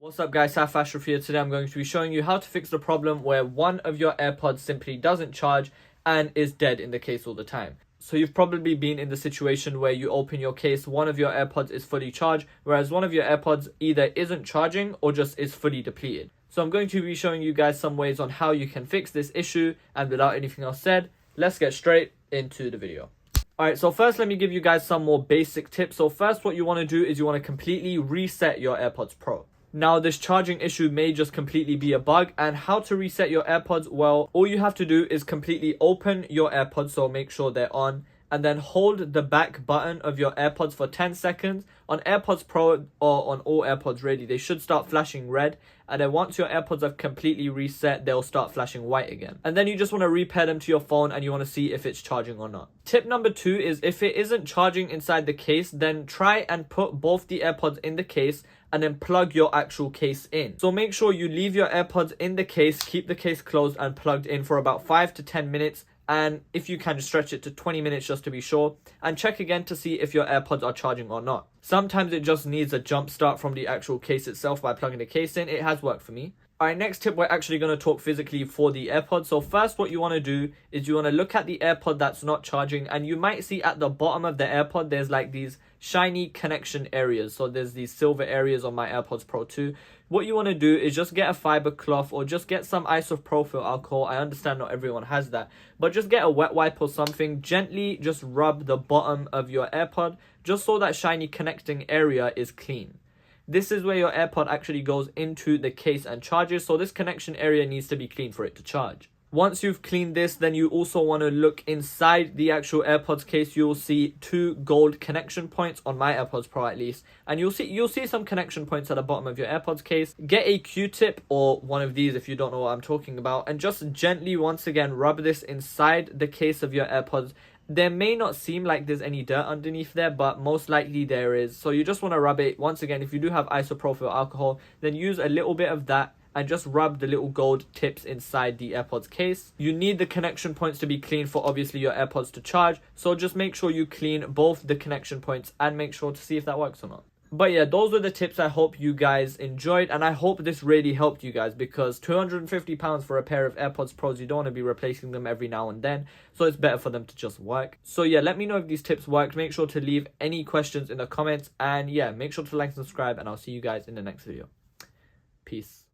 What's up guys, Saif Ashraf here. Today I'm going to be showing you how to fix the problem where one of your AirPods simply doesn't charge and is dead in the case all the time. So you've probably been in the situation where you open your case, one of your AirPods is fully charged, whereas one of your AirPods either isn't charging or just is fully depleted. So I'm going to be showing you guys some ways on how you can fix this issue, and without anything else said, let's get straight into the video. Alright, so first let me give you guys some more basic tips. So first what you want to do is you want to completely reset your AirPods Pro. Now this charging issue may just completely be a bug, and how to reset your AirPods? Well, all you have to do is completely open your AirPods, so make sure they're on, and then hold the back button of your AirPods for 10 seconds. On AirPods Pro or on all AirPods really, they should start flashing red, and then once your AirPods have completely reset, they'll start flashing white again. And then you just want to repair them to your phone and you want to see if it's charging or not. Tip number 2 is if it isn't charging inside the case, then try and put both the AirPods in the case and then plug your actual case in. So make sure you leave your AirPods in the case, keep the case closed and plugged in for about 5 to 10 minutes. And if you can, stretch it to 20 minutes just to be sure, and check again to see if your AirPods are charging or not. Sometimes it just needs a jump start from the actual case itself by plugging the case in. It has worked for me. Alright, next tip, we're actually going to talk physically for the AirPods. So first what you want to do is you want to look at the AirPod that's not charging, and you might see at the bottom of the AirPod there's like these shiny connection areas. So there's these silver areas on my AirPods Pro 2. What you want to do is just get a fiber cloth or just get some isopropyl alcohol. I understand not everyone has that, but just get a wet wipe or something. Gently just rub the bottom of your AirPod just so that shiny connecting area is clean. This is where your AirPod actually goes into the case and charges, so this connection area needs to be clean for it to charge. Once you've cleaned this, then you also want to look inside the actual AirPods case. You'll see 2 gold connection points on my AirPods Pro at least, and you'll see some connection points at the bottom of your AirPods case. Get a Q-tip or one of these if you don't know what I'm talking about, and just gently once again rub this inside the case of your AirPods. There may not seem like there's any dirt underneath there, but most likely there is. So you just want to rub it. Once again, if you do have isopropyl alcohol, then use a little bit of that and just rub the little gold tips inside the AirPods case. You need the connection points to be clean for obviously your AirPods to charge. So just make sure you clean both the connection points and make sure to see if that works or not. But yeah, those were the tips. I hope you guys enjoyed, and I hope this really helped you guys, because £250 for a pair of AirPods Pros, you don't want to be replacing them every now and then, so it's better for them to just work. So yeah, let me know if these tips worked. Make sure to leave any questions in the comments, and yeah, make sure to like and subscribe, and I'll see you guys in the next video. Peace.